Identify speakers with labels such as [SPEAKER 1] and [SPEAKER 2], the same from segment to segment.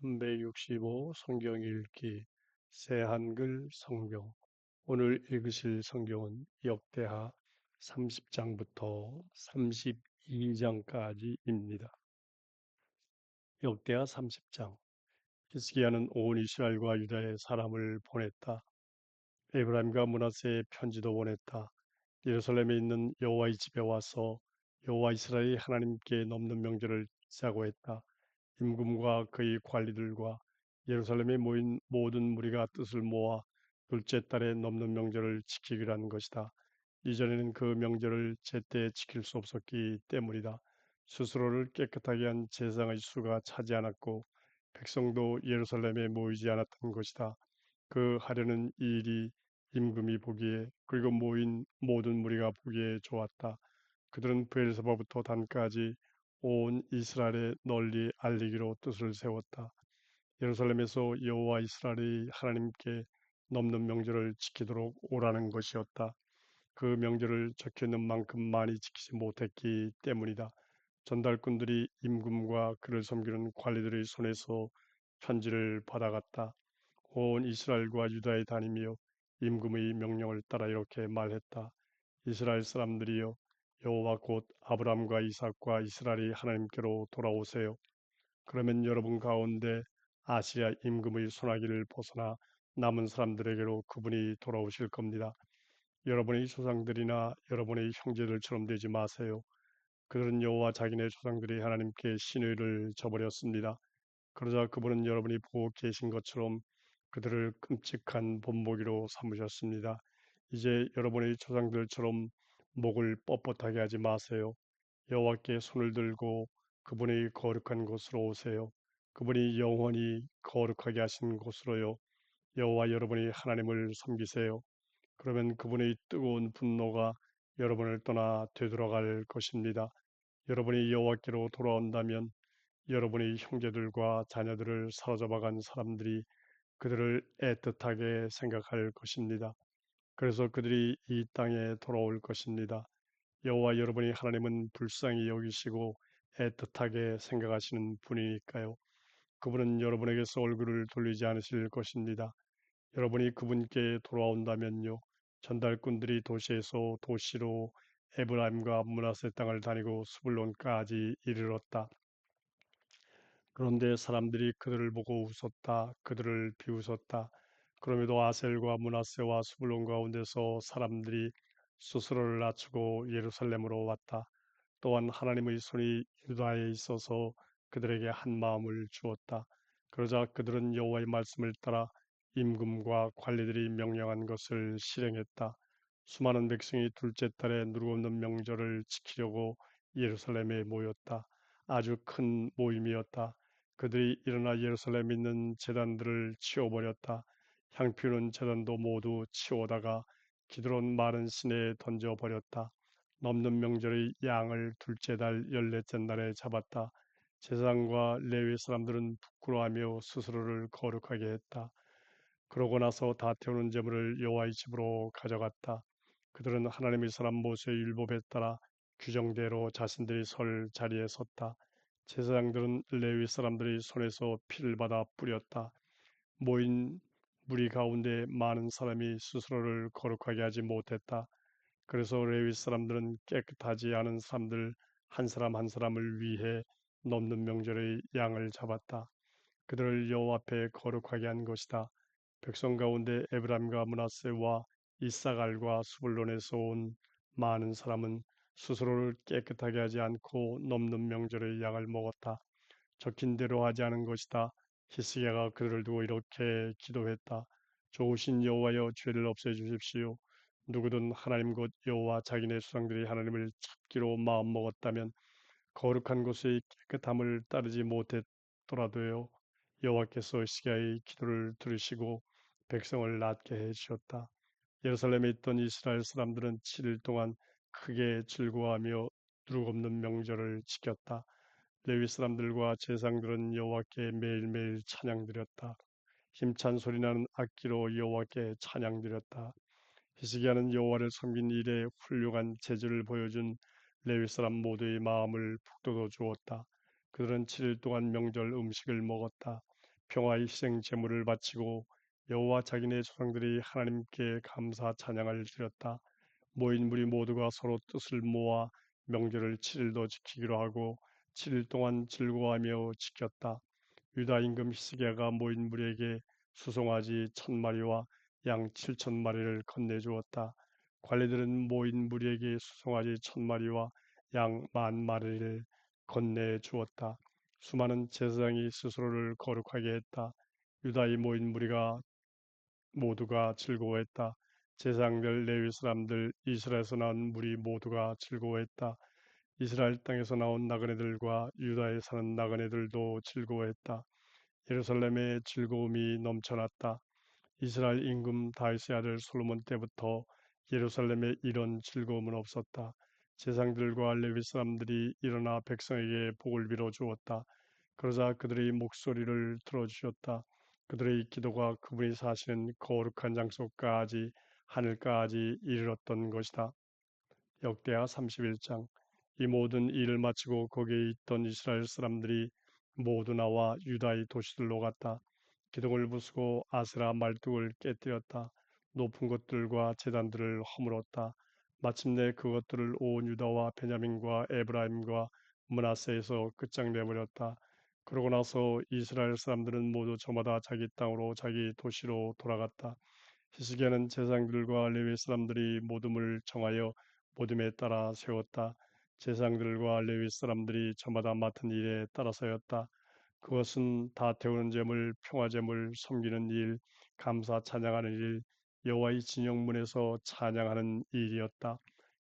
[SPEAKER 1] 365 성경 읽기 새 한글 성경. 오늘 읽으실 성경은 역대하 30장부터 32장까지입니다. 역대하 30장. 히스기야는 온 이스라엘과 유다의 사람을 보냈다. 에브라임과 므낫세의 편지도 보냈다. 예루살렘에 있는 여호와의 집에 와서 여호와 이스라엘의 하나님께 넘는 명절을 지자고 했다. 임금과 그의 관리들과 예루살렘에 모인 모든 무리가 뜻을 모아 둘째 달에 넘는 명절을 지키기로 한 것이다. 이전에는 그 명절을 제때 지킬 수 없었기 때문이다. 스스로를 깨끗하게 한 제사장의 수가 차지 않았고 백성도 예루살렘에 모이지 않았던 것이다. 그 하려는 이 일이 임금이 보기에 그리고 모인 모든 무리가 보기에 좋았다. 그들은 브엘세바부터 단까지 온 이스라엘에 널리 알리기로 뜻을 세웠다. 예루살렘에서 여호와 이스라엘의 하나님께 넘는 명절을 지키도록 오라는 것이었다. 그 명절을 적혀 있는 만큼 많이 지키지 못했기 때문이다. 전달꾼들이 임금과 그를 섬기는 관리들의 손에서 편지를 받아갔다. 온 이스라엘과 유다에 다니며 임금의 명령을 따라 이렇게 말했다. 이스라엘 사람들이여, 여호와 곧 아브람과 이삭과 이스라엘의 하나님께로 돌아오세요. 그러면 여러분 가운데 아시리아 임금의 손아귀를 벗어나 남은 사람들에게로 그분이 돌아오실 겁니다. 여러분의 조상들이나 여러분의 형제들처럼 되지 마세요. 그들은 여호와 자기네 조상들이 하나님께 신의를 저버렸습니다. 그러자 그분은 여러분이 보고 계신 것처럼 그들을 끔찍한 본보기로 삼으셨습니다. 이제 여러분의 조상들처럼 목을 뻣뻣하게 하지 마세요. 여호와께 손을 들고 그분의 거룩한 곳으로 오세요. 그분이 영원히 거룩하게 하신 곳으로요. 여호와 여러분이 하나님을 섬기세요. 그러면 그분의 뜨거운 분노가 여러분을 떠나 되돌아갈 것입니다. 여러분이 여호와께로 돌아온다면 여러분의 형제들과 자녀들을 사로잡아간 사람들이 그들을 애틋하게 생각할 것입니다. 그래서 그들이 이 땅에 돌아올 것입니다. 여호와 여러분의 하나님은 불쌍히 여기시고 애틋하게 생각하시는 분이니까요. 그분은 여러분에게서 얼굴을 돌리지 않으실 것입니다. 여러분이 그분께 돌아온다면요. 전달꾼들이 도시에서 도시로 에브라임과 므낫세 땅을 다니고 스불론까지 이르렀다. 그런데 사람들이 그들을 보고 웃었다. 그들을 비웃었다. 그럼에도 아셀과 므낫세와 스불론 가운데서 사람들이 스스로를 낮추고 예루살렘으로 왔다. 또한 하나님의 손이 유다에 있어서 그들에게 한 마음을 주었다. 그러자 그들은 여호와의 말씀을 따라 임금과 관리들이 명령한 것을 실행했다. 수많은 백성이 둘째 달에 누룩없는 명절을 지키려고 예루살렘에 모였다. 아주 큰 모임이었다. 그들이 일어나 예루살렘에 있는 제단들을 치워버렸다. 향 피우는 제단도 모두 치워다가 기드론 마른 시내에 던져버렸다. 넘는 명절의 양을 둘째 달 14째 날에 잡았다. 제사장과 레위 사람들은 부끄러워하며 스스로를 거룩하게 했다. 그러고 나서 다 태우는 제물을 여호와의 집으로 가져갔다. 그들은 하나님의 사람 모세의 율법에 따라 규정대로 자신들이 설 자리에 섰다. 제사장들은 레위 사람들의 손에서 피를 받아 뿌렸다. 모인 무리 가운데 많은 사람이 스스로를 거룩하게 하지 못했다. 그래서 레위 사람들은 깨끗하지 않은 사람들 한 사람 한 사람을 위해 넘는 명절의 양을 잡았다. 그들을 여호와 앞에 거룩하게 한 것이다. 백성 가운데 에브라임과 므낫세와 이사갈과 스불론에서 온 많은 사람은 스스로를 깨끗하게 하지 않고 넘는 명절의 양을 먹었다. 적힌 대로 하지 않은 것이다. 히스기야가 그들을 두고 이렇게 기도했다. 좋으신 여호와여, 죄를 없애 주십시오. 누구든 하나님 곧 여호와 자기네 조상들이 하나님을 찾기로 마음먹었다면 거룩한 곳의 깨끗함을 따르지 못했더라도요. 여호와께서 히스기야의 기도를 들으시고 백성을 낫게 해주셨다. 예루살렘에 있던 이스라엘 사람들은 7일 동안 크게 즐거워하며 누룩 없는 명절을 지켰다. 레위 사람들과 제사장들은 여호와께 매일매일 찬양드렸다. 힘찬 소리나는 악기로 여호와께 찬양드렸다. 히스기야는 여호와를 섬긴 일에 훌륭한 재주를 보여준 레위 사람 모두의 마음을 북돋워 주었다. 그들은 7일 동안 명절 음식을 먹었다. 평화의 희생 제물을 바치고 여호와 자기네 조상들이 하나님께 감사 찬양을 드렸다. 모인 무리 모두가 서로 뜻을 모아 명절을 7일도 지키기로 하고 7일 동안 즐거워하며 지켰다. 유다 임금 히스기야가 모인 무리에게 수송아지 1,000마리와 양 7,000마리를 건네주었다. 관리들은 모인 무리에게 수송아지 1,000마리와 양 10,000마리를 건네주었다. 수많은 제사장이 스스로를 거룩하게 했다. 유다의 모인 무리가 모두가 즐거워했다. 제사장들, 레위 사람들, 이스라엘에서 나온 무리 모두가 즐거워했다. 이스라엘 땅에서 나온 나그네들과 유다에 사는 나그네들도 즐거워했다. 예루살렘에 즐거움이 넘쳐났다. 이스라엘 임금 다윗의 아들 솔로몬 때부터 예루살렘에 이런 즐거움은 없었다. 제사장들과 레위 사람들이 일어나 백성에게 복을 빌어 주었다. 그러자 그들의 목소리를 들어주셨다. 그들의 기도가 그분이 사시는 거룩한 장소까지 하늘까지 이르렀던 것이다. 역대하 31장. 이 모든 일을 마치고 거기에 있던 이스라엘 사람들이 모두 나와 유다의 도시들로 갔다. 기둥을 부수고 아세라 말뚝을 깨뜨렸다. 높은 곳들과 제단들을 허물었다. 마침내 그것들을 온 유다와 베냐민과 에브라임과 므낫세에서 끝장내버렸다. 그러고 나서 이스라엘 사람들은 모두 저마다 자기 땅으로 자기 도시로 돌아갔다. 히스기야는 제사장들과 레위 사람들이 모둠을 정하여 모둠에 따라 세웠다. 제사장들과 레위 사람들이 저마다 맡은 일에 따라서였다. 그것은 다 태우는 제물, 평화 제물, 섬기는 일, 감사 찬양하는 일, 여호와의 진영문에서 찬양하는 일이었다.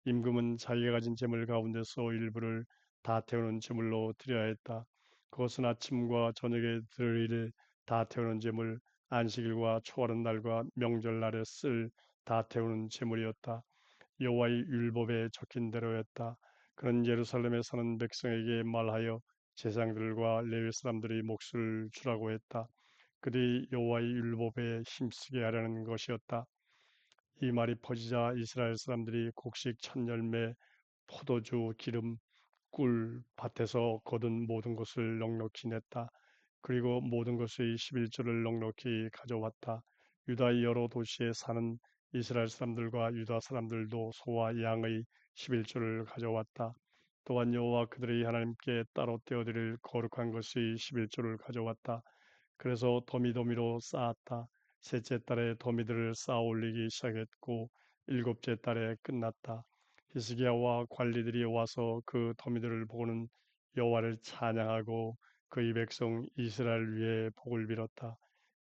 [SPEAKER 1] 임금은 자기가 가진 제물 가운데서 일부를 다 태우는 제물로 드려야 했다. 그것은 아침과 저녁에 드릴 다 태우는 제물, 안식일과 초하는 날과 명절날에 쓸 다 태우는 제물이었다. 여호와의 율법에 적힌 대로였다. 그는 예루살렘에 사는 백성에게 말하여 제사장들과 레위 사람들이 몫을 주라고 했다. 그들이 여호와의 율법에 힘쓰게 하려는 것이었다. 이 말이 퍼지자 이스라엘 사람들이 곡식 첫 열매, 포도주, 기름, 꿀, 밭에서 거둔 모든 것을 넉넉히 냈다. 그리고 모든 것의 11조를 넉넉히 가져왔다. 유다의 여러 도시에 사는 이스라엘 사람들과 유다 사람들도 소와 양의 11조를 가져왔다. 또한 여호와 그들의 하나님께 따로 떼어드릴 거룩한 것의 11조를 가져왔다. 그래서 더미더미로 쌓았다. 셋째 달에 더미들을 쌓아 올리기 시작했고 일곱째 달에 끝났다. 히스기야와 관리들이 와서 그 더미들을 보고는 여호와를 찬양하고 그의 백성 이스라엘 위에 복을 빌었다.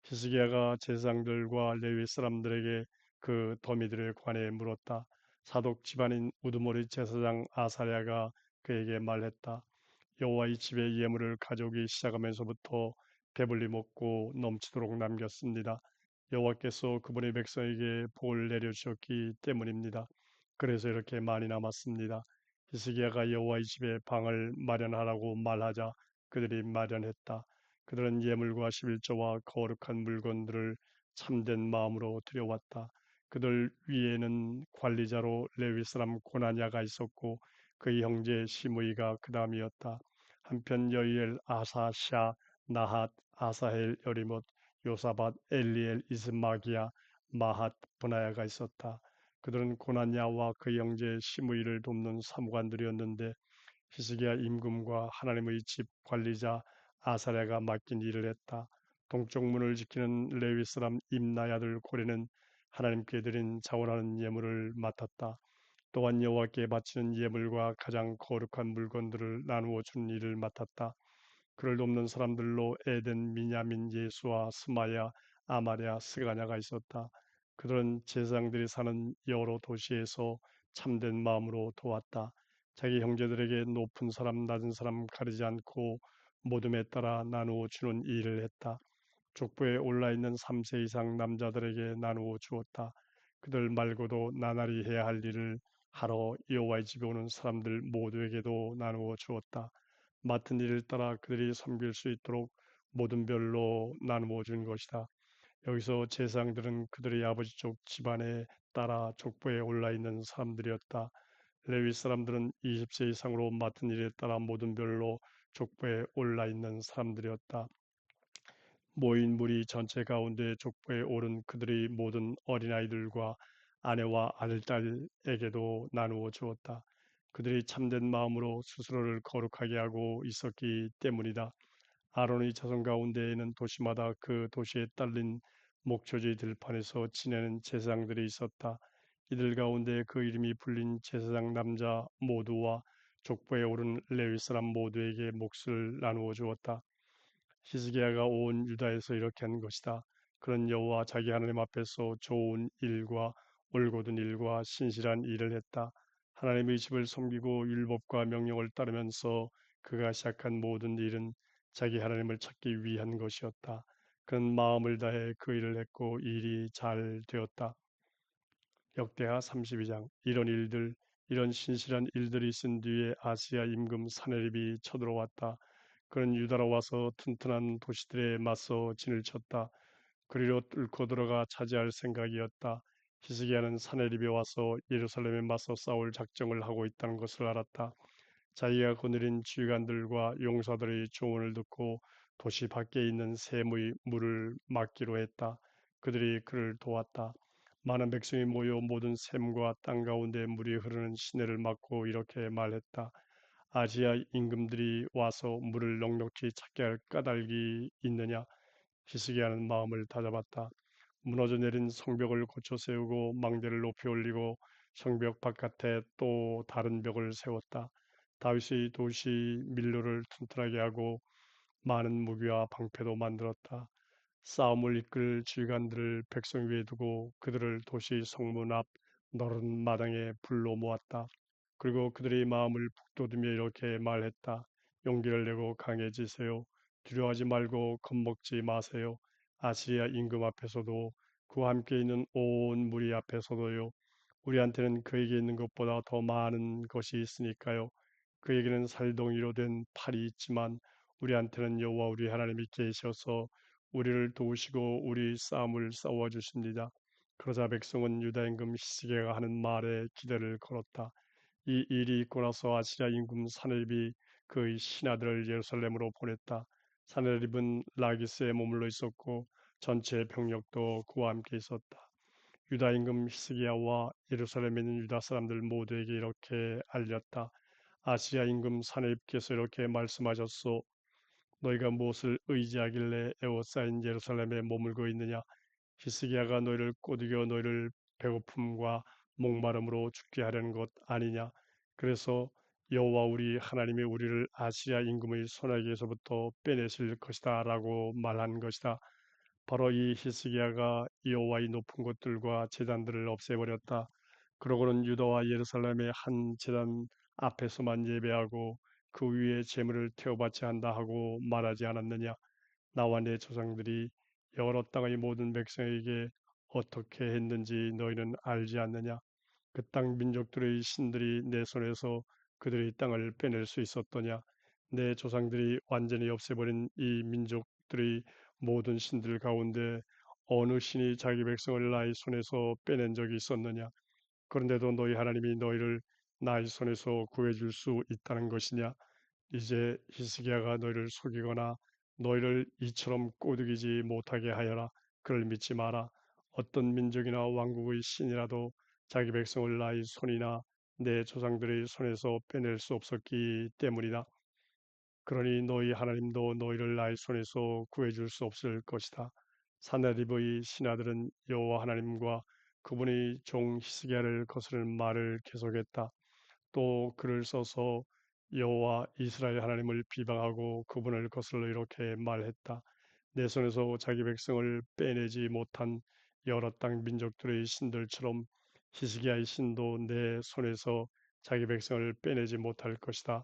[SPEAKER 1] 히스기야가 제사장들과 레위 사람들에게 그 더미들에 관해 물었다. 사독 집안인 우두머리 제사장 아사랴가 그에게 말했다. 여호와의 집에 예물을 가져오기 시작하면서부터 배불리 먹고 넘치도록 남겼습니다. 여호와께서 그분의 백성에게 복을 내려주셨기 때문입니다. 그래서 이렇게 많이 남았습니다. 히스기야가 여호와의 집에 방을 마련하라고 말하자 그들이 마련했다. 그들은 예물과 11조와 거룩한 물건들을 참된 마음으로 들여왔다. 그들 위에는 관리자로 레위 사람 고나냐가 있었고 그의 형제 시므이가 그 다음이었다. 한편 여이엘, 아사샤, 나핫, 아사헬, 여리못, 요사밧, 엘리엘, 이스마기야, 마핫, 브나야가 있었다. 그들은 고난야와 그 형제 시므이를 돕는 사무관들이었는데 히스기야 임금과 하나님의 집 관리자 아사랴가 맡긴 일을 했다. 동쪽 문을 지키는 레위 사람 임나의 아들 고레는 하나님께 드린 자원하는 예물을 맡았다. 또한 여호와께 바치는 예물과 가장 거룩한 물건들을 나누어 준 일을 맡았다. 그를 돕는 사람들로 에덴, 미냐민, 예수와 스마야, 아마랴, 스가냐가 있었다. 그들은 제사장들이 사는 여러 도시에서 참된 마음으로 도왔다. 자기 형제들에게 높은 사람, 낮은 사람 가리지 않고 모둠에 따라 나누어 주는 일을 했다. 족보에 올라 있는 3세 이상 남자들에게 나누어 주었다. 그들 말고도 나날이 해야 할 일을 하러 여호와의 집에 오는 사람들 모두에게도 나누어 주었다. 맡은 일을 따라 그들이 섬길 수 있도록 모든 별로 나누어 준 것이다. 여기서 제사장들은 그들의 아버지 쪽 집안에 따라 족보에 올라 있는 사람들이었다. 레위 사람들은 20세 이상으로 맡은 일에 따라 모든 별로 족보에 올라 있는 사람들이었다. 모인 무리 전체 가운데 족보에 오른 그들의 모든 어린아이들과 아내와 아들딸에게도 나누어 주었다. 그들이 참된 마음으로 스스로를 거룩하게 하고 있었기 때문이다. 아론의 자손 가운데에는 도시마다 그 도시에 딸린 목초지 들판에서 지내는 제사장들이 있었다. 이들 가운데 그 이름이 불린 제사장 남자 모두와 족보에 오른 레위 사람 모두에게 몫을 나누어 주었다. 히스기야가 온 유다에서 이렇게 한 것이다. 그런 여호와 자기 하나님 앞에서 좋은 일과 올곧은 일과 신실한 일을 했다. 하나님의 집을 섬기고 율법과 명령을 따르면서 그가 시작한 모든 일은 자기 하나님을 찾기 위한 것이었다. 그는 마음을 다해 그 일을 했고 일이 잘 되었다. 역대하 32장. 이런 신실한 일들이 있은 뒤에 아시아 임금 사네립이 쳐들어왔다. 그는 유다로 와서 튼튼한 도시들에 맞서 진을 쳤다. 그리로 뚫고 들어가 차지할 생각이었다. 히스기야는 사네립에 와서 예루살렘에 맞서 싸울 작정을 하고 있다는 것을 알았다. 자기가 거느린 지휘관들과 용사들의 조언을 듣고 도시 밖에 있는 샘의 물을 막기로 했다. 그들이 그를 도왔다. 많은 백성이 모여 모든 샘과 땅 가운데 물이 흐르는 시내를 막고 이렇게 말했다. 아시아 임금들이 와서 물을 넉넉히 찾게 할 까닭이 있느냐? 히스기야는 마음을 다잡았다. 무너져 내린 성벽을 고쳐 세우고 망대를 높이 올리고 성벽 바깥에 또 다른 벽을 세웠다. 다윗의 도시 밀로를 튼튼하게 하고 많은 무기와 방패도 만들었다. 싸움을 이끌 지휘관들을 백성 위에 두고 그들을 도시 성문 앞 너른 마당에 불러 모았다. 그리고 그들의 마음을 북돋우며 이렇게 말했다. 용기를 내고 강해지세요. 두려워하지 말고 겁먹지 마세요. 아시리아 임금 앞에서도 그와 함께 있는 온 무리 앞에서도요. 우리한테는 그에게 있는 것보다 더 많은 것이 있으니까요. 그에게는 살덩이로 된 팔이 있지만 우리한테는 여호와 우리 하나님이 계셔서 우리를 도우시고 우리 싸움을 싸워 주십니다. 그러자 백성은 유다 임금 히스기야가 하는 말에 기대를 걸었다. 이 일이 있고 나서 아시리아 임금 사네립이 그의 신하들을 예루살렘으로 보냈다. 사네립은 라기스에 머물러 있었고 전체 병력도 그와 함께 있었다. 유다 임금 히스기야와 예루살렘에 있는 유다 사람들 모두에게 이렇게 알렸다. 아시리아 임금 사네립께서 이렇게 말씀하셨소. 너희가 무엇을 의지하길래 에워싸인 예루살렘에 머물고 있느냐? 히스기야가 너희를 꼬드겨 너희를 배고픔과 목마름으로 죽게 하려는 것 아니냐? 그래서 여호와 우리 하나님이 우리를 아시리아 임금의 손아귀에서부터 빼내실 것이다라고 말한 것이다. 바로 이 히스기야가 여호와의 높은 곳들과 제단들을 없애버렸다. 그러고는 유다와 예루살렘의 한 제단 앞에서만 예배하고 그 위에 제물을 태워받지 한다 하고 말하지 않았느냐? 나와 내 조상들이 여러 땅의 모든 백성에게 어떻게 했는지 너희는 알지 않느냐? 그 땅 민족들의 신들이 내 손에서 그들의 땅을 빼낼 수 있었더냐? 내 조상들이 완전히 없애버린 이 민족들의 모든 신들 가운데 어느 신이 자기 백성을 나의 손에서 빼낸 적이 있었느냐? 그런데도 너희 하나님이 너희를 나의 손에서 구해줄 수 있다는 것이냐? 이제 히스기야가 너희를 속이거나 너희를 이처럼 꼬드기지 못하게 하여라. 그를 믿지 마라. 어떤 민족이나 왕국의 신이라도 자기 백성을 나의 손이나 내 조상들의 손에서 빼낼 수 없었기 때문이다. 그러니 너희 하나님도 너희를 나의 손에서 구해줄 수 없을 것이다. 사내립의 신하들은 여호와 하나님과 그분의 종 히스기야를 거스르는 말을 계속했다. 또 글을 써서 여호와 이스라엘 하나님을 비방하고 그분을 거슬러 이렇게 말했다. 내 손에서 자기 백성을 빼내지 못한 여러 땅 민족들의 신들처럼 히스기야의 신도 내 손에서 자기 백성을 빼내지 못할 것이다.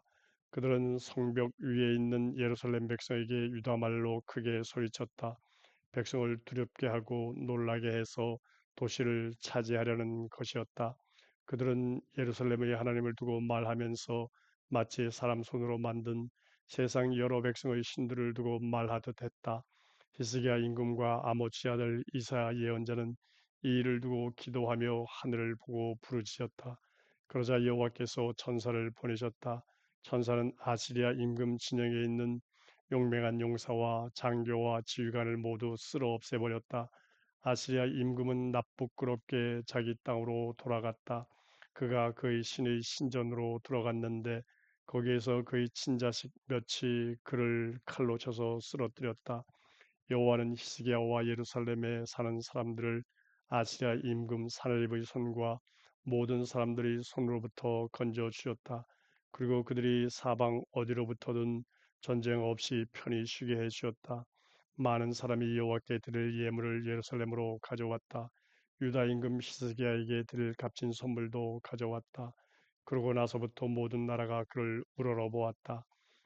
[SPEAKER 1] 그들은 성벽 위에 있는 예루살렘 백성에게 유다 말로 크게 소리쳤다. 백성을 두렵게 하고 놀라게 해서 도시를 차지하려는 것이었다. 그들은 예루살렘의 하나님을 두고 말하면서 마치 사람 손으로 만든 세상 여러 백성의 신들을 두고 말하듯 했다. 히스기야 임금과 아모치 아들 이사야 예언자는 이 일을 두고 기도하며 하늘을 보고 부르짖었다. 그러자 여호와께서 천사를 보내셨다. 천사는 아시리아 임금 진영에 있는 용맹한 용사와 장교와 지휘관을 모두 쓸어 없애버렸다. 아시리아 임금은 나쁘끄럽게 자기 땅으로 돌아갔다. 그가 그의 신의 신전으로 들어갔는데 거기에서 그의 친자식 몇이 그를 칼로 쳐서 쓰러뜨렸다. 여호와는 히스기야와 예루살렘에 사는 사람들을 아시리아 임금 사르립의 손과 모든 사람들의 손으로부터 건져 주었다. 그리고 그들이 사방 어디로부터든 전쟁 없이 편히 쉬게 해 주었다. 많은 사람이 여호와께 드릴 예물을 예루살렘으로 가져왔다. 유다 임금 히스기야에게 드릴 값진 선물도 가져왔다. 그러고 나서부터 모든 나라가 그를 우러러보았다.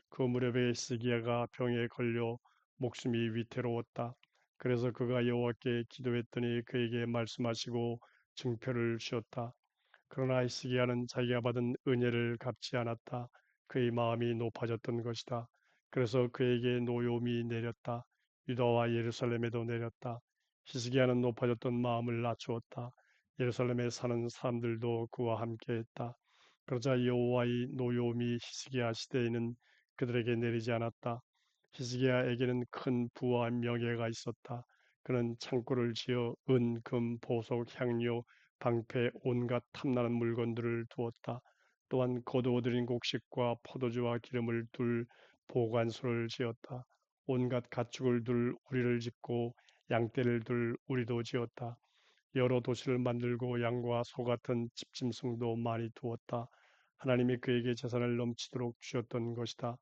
[SPEAKER 1] 그 무렵에 히스기야가 병에 걸려 목숨이 위태로웠다. 그래서 그가 여호와께 기도했더니 그에게 말씀하시고 증표를 주었다. 그러나 히스기야는 자기가 받은 은혜를 갚지 않았다. 그의 마음이 높아졌던 것이다. 그래서 그에게 노여움이 내렸다. 유다와 예루살렘에도 내렸다. 히스기야는 높아졌던 마음을 낮추었다. 예루살렘에 사는 사람들도 그와 함께했다. 그러자 여호와의 노여움이 히스기야 시대에는 그들에게 내리지 않았다. 히스기야에게는 큰 부와 명예가 있었다. 그는 창고를 지어 은, 금, 보석, 향료, 방패, 온갖 탐나는 물건들을 두었다. 또한 거두어들인 곡식과 포도주와 기름을 둘 보관소를 지었다. 온갖 가축을 둘 우리를 짓고 양떼를 둘 우리도 지었다. 여러 도시를 만들고 양과 소 같은 집짐승도 많이 두었다. 하나님이 그에게 재산을 넘치도록 주셨던 것이다.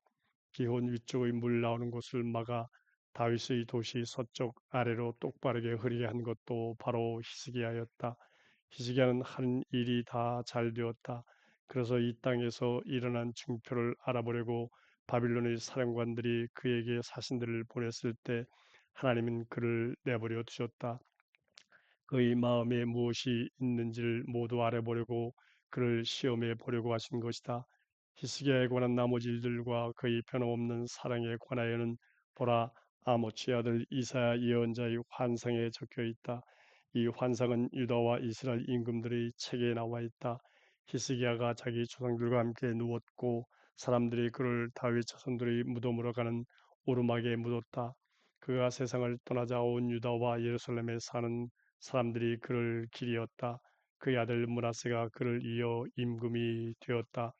[SPEAKER 1] 기혼 위쪽의 물 나오는 곳을 막아 다윗의 도시 서쪽 아래로 똑바르게 흐리게 한 것도 바로 히스기야였다. 히스기야는 한 일이 다 잘 되었다. 그래서 이 땅에서 일어난 증표를 알아보려고 바빌론의 사령관들이 그에게 사신들을 보냈을 때 하나님은 그를 내버려 두셨다. 그의 마음에 무엇이 있는지를 모두 알아보려고 그를 시험해 보려고 하신 것이다. 히스기야에 관한 나머지 일들과 그의 변함없는 사랑에 관하여는 보라, 아모치 아들 이사야 예언자의 환상에 적혀 있다. 이 환상은 유다와 이스라엘 임금들의 책에 나와 있다. 히스기야가 자기 조상들과 함께 누웠고 사람들이 그를 다윗 자손들의 무덤으로 가는 오르막에 묻었다. 그가 세상을 떠나자 온 유다와 예루살렘에 사는 사람들이 그를 기리었다. 그의 아들 므낫세가 그를 이어 임금이 되었다.